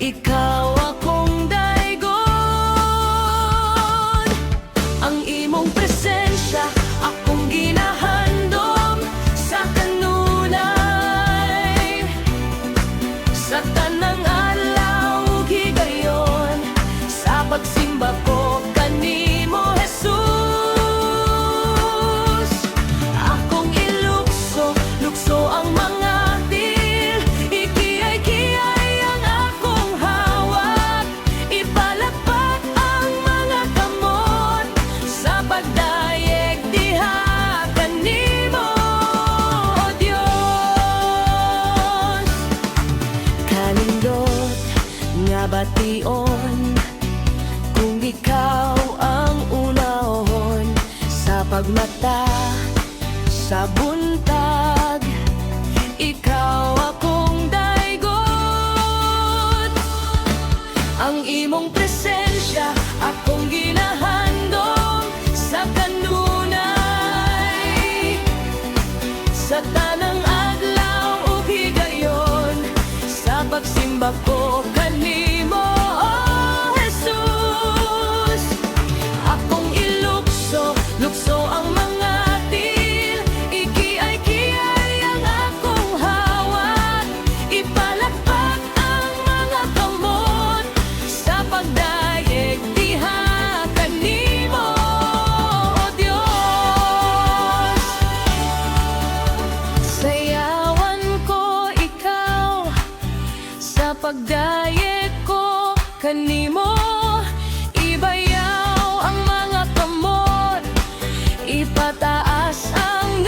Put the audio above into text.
ikaw akong daygon. Ang imong presensya akong ginahandom sa kanunay, sa tanang adlaw ug higayon, sa pagsimba ko kanimo Jesus. Akong ilukso, lukso ang mga til, ikiyay-kiyay ang akong hawak, ipalagpat ang mga kamot sa pagdayeg diha kanimo, O Dios. Kanindot nga bation kung ikaw ang unahon, sa pagmata, sa buntag, ikaw akong daygon. Ang imong presensya akong ginahandom sa kanunay, sa tanang adlaw ug higayon, sa pagsimba ko kanimo, O Jesus. Akong ilukso, lukso ang mga til, ikiyay-kiyay ang akong hawak, ipalagpat ang mga kamot sa pagdayeg diha kanimo, O Dios. Sayawan ko ikaw sa pagdayeg ko kanimo, ibayaw ang mga kamot, ipataas ang